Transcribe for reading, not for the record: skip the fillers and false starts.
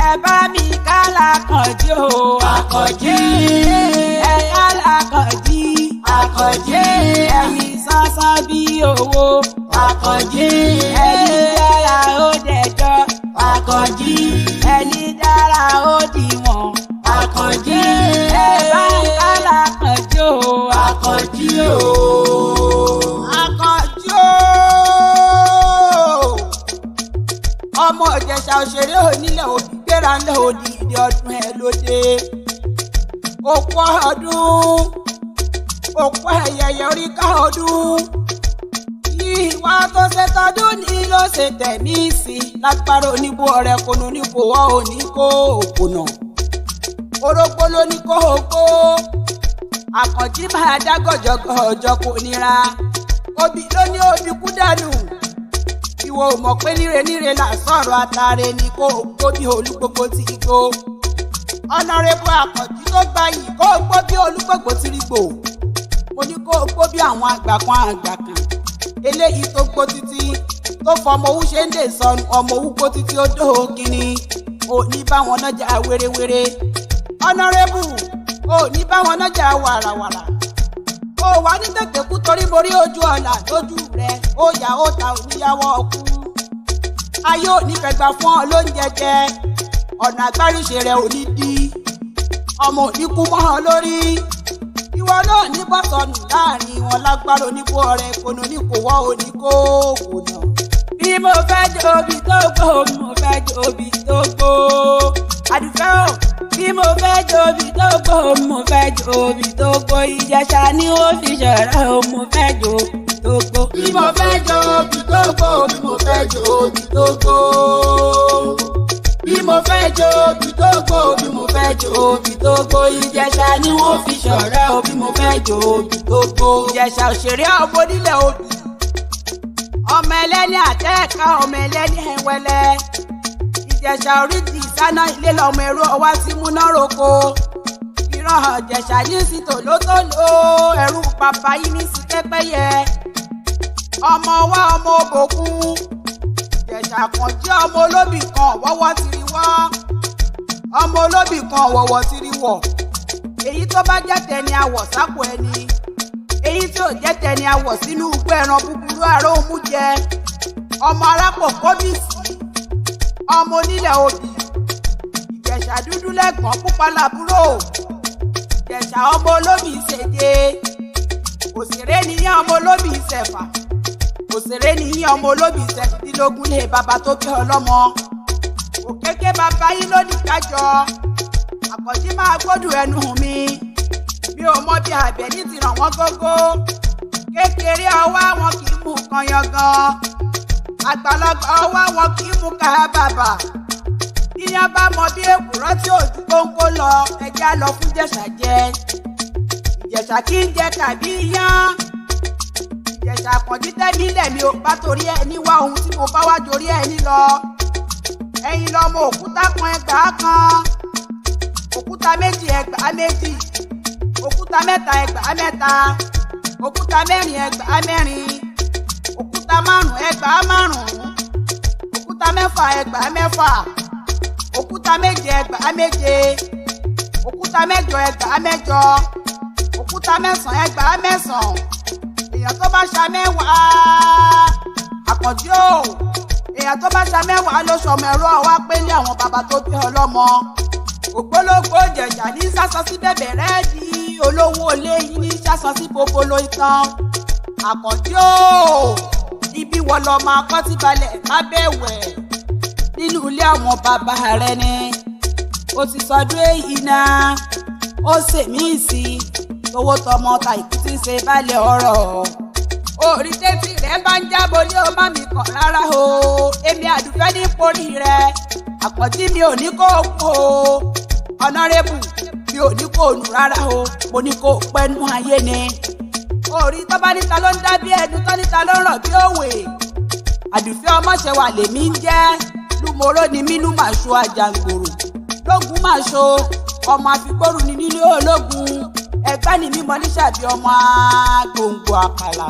ẹ bá mi kálá Àkànjí o. Àkànjí. Ẹ kálá Àkànjí. Àkànjí. Ẹni sánsán bí owó. Àkànjí. Ẹni dára ó dẹjọ́. Àkànjí. Ẹni dára ó dìwọ̀n. Àkànjí. Ẹ bá mi kálá Àkànjí o. Àkànjí o. Àkànjí o. Ọmọ Ìjẹ̀ṣà òṣèré onílẹ̀ òbí gbéra ńlẹ̀ òdì ìdí ọdún ẹ̀ lóde. Òkú ọdún, òkú ẹ̀yẹ̀yẹ̀ oríkà ọdún. Ìwà tó ṣe tọdún ní ló ṣe tẹ̀mí sí. Lágbára oníbo ọ̀rẹ́ konu níbo wọ́n ò ní kó òkùnà. Orógbó ló ní kó ògbó. Àkànjí máa dá gọ̀jọ̀gọ̀jọ̀ kò nira. Obì ló ní obì kú dànù. Ìwọ ò mọ̀ pé níre là sọ̀rọ̀ àtàrẹ ni kó gbó bí Olúgbogbo ti gbó. Ọ̀nàrẹ́bù Àkànjí tó gba yìí kó gbó bí Olúgbogbo ti rí gbò. Mo ní kó gbó bí àwọn àgbà kan. Eléyìí tó gbó títí tó fọmọ owó ṣe ń lè sọnù ọmọ owó gbó títí ó dó kíni. Ò ní báwọn nájà wérewére. Ọ̀nàrẹ́bù ò ní báwọn nájà wàràwàrà. Ó wà ní tètè kú torí mo rí ojú ọ̀la lójú rẹ̀ ó yà ó ta òníyàwó ọkú. Ayé ò ní fẹ̀gbà fún ọ lóúnjẹ jẹ ọ̀nà àgbáríṣe rẹ̀ ò ní di ọmọ ò ní kú mọ́ ọ lórí. Ìwọ náà ní bọ́sọ̀nù láàrin wọn lágbára oníkó ọ̀rẹ́ ìkònà oníkòwọ́ oníkó òkònà. Bí mo fẹ́ jẹ obì tó gbó mo fẹ́ jẹ obì tó gbó. Àdùfẹ́ ò bí mo fẹ́ jẹ obì tó gbó mo fẹ́ jẹ obì tó gbó. Ìjẹ̀ṣà ni ó fi ṣọ̀rọ̀ o mo fẹ́ jẹ obì tó gbó. Bí mo fẹ́ jẹ obì tó gbó, bí mo fẹ́ jẹ obì tó gbó. Bí mo fẹ́ jẹ obì tó gbó, bí mo fẹ́ jẹ obì tó gbó. Ìjẹ̀ṣà ni wọ́n fi ṣọ̀rẹ́ o bí mo fẹ́ jẹ obì tó gbó. Ìjẹ̀ṣà òṣèré ọmọ onílẹ̀ obì. Ọmọ ẹlẹ́ni àtẹ́ẹ̀ká ọmọ ẹlẹ́ni ẹ̀wẹ̀lẹ̀. Ìjẹ̀ṣà orídìí ìsáná ilé lọmọ ẹ̀rọ ọwá tí múná roko. Ìran Ìjẹ̀ṣà ní sí tòlótòló ẹ̀rù bàbá yìí ní sí pẹ́pẹ́yẹ. Ọmọ wa ọmọ òbòkun. Ìjẹ̀ṣà Àkànjí ọmọ olóbì kan wọ́wọ́ ti rí wọ́. Ọmọ olóbì kan wọ̀wọ̀ ti rí wọ̀. Èyí tó bá jẹ́ tẹni àwọ̀ sápò ẹni. Èyí tí ò jẹ́ tẹni àwọ̀ sínú igbó ẹran búburú àrò òmù jẹ. Ọmọ arápò kóbìsì. Ọmọ onílẹ̀ obì. Ìjẹ̀ṣà dúdú lẹ́gbọ̀n pupa làbúrò. Ìjẹ̀ṣà ọmọ olóbì ìṣèje. Òṣèré nìyẹn ọmọ olóbì ìṣẹ̀fà. Òṣèré nìyẹn ọmọ olóbì ìṣẹ̀dínlógún lé bàbá tó bí ọlọ́mọ. Òkèké bàbá yín lónìí kájọ. Àkànjí máa gbódùn ẹnu mi. Mi ò mọ bí Àbẹ̀ní ti ràn wọ́n gógó. Kékeré ọwọ́ wọn kì í mú kan yangan. Àgbàlagbà ọwọ́ wọn kì í mú ká bàbà. Ìyẹn bá mọ bí èkùrọ́ tí òjú kóńkó lọ ẹja lọ fún Ìjẹ̀ṣà jẹ. Ìjẹ̀ṣà kì í jẹ tàbí iyán. Ìjẹ̀ṣà Àkànjí tẹ́mi lẹ̀mí ò bá torí ẹni wá ohun tí mo bá wá jorí ẹni lọ. Ẹ̀yin lọmọ òkúta kan ẹgbàá kan. Òkúta méjì ẹgbàá méjì. Òkúta mẹ́ta ẹgbàá mẹ́ta. Òkúta mẹ́rin ẹgbàá mẹ́rin. Òkúta márùn ẹgbàá márùn. Òkúta mẹ́fà ẹgbàá mẹ́fà. Òkúta méje ẹgbàá méje. Òkúta mẹ́jọ ẹgbàá mẹ́jọ. Òkúta mẹ́sàn ẹgbàá mẹ́sàn. Èèyàn tó bá ṣa mẹ́wàá. Àkànjí o. Èèyàn tó bá ṣa mẹ́wàá ló ṣọmọ ẹ̀rọ wá pé ní àwọn bàbá tó bí ọlọ́mọ. Ògbólógbò Ìjẹ̀ṣà ní sásọ sí bẹ̀bẹ̀ rẹ́ẹ̀dì. Olówó ilé yìí ní sásọ sí bobolo itan. Àkànjí o. Ibi wọ lọ máa kọ́ tí balẹ̀ lábẹ́wẹ̀. Nínú ilé àwọn bàbá rẹ ni. O ti sọdún èyí náà. Ó ṣèmí sí i. Owó tọmọ ta ìkútí ṣe balẹ̀ ọ̀rọ̀. Orí tẹ́tí rẹ̀ bá ń jábọ̀ ní o má mi kàn rárá o. Èmi Àdùfẹ́ ní porí rẹ̀. Àkànjí mi ò ní kó kú o. Ọ̀nàrẹ́bù mi ò ní kó nù rárá o. Mo ní kó pẹ́nu ayé ni. Orí tó bá níta ló ń dá bí ẹnu tó níta ló ń rọ̀ bí òwe. Àdùfẹ́ ọmọṣẹ́wà lèmi ń jẹ́. Lúmoró ni mí lú màá ṣo àjàngbòrò. Lógun máa ṣo ọmọ àfigbóru ni nílé ológun. Ẹgbẹ́ ni mímọ ní ṣàbí ọmọ gbòǹgbò àkàlà.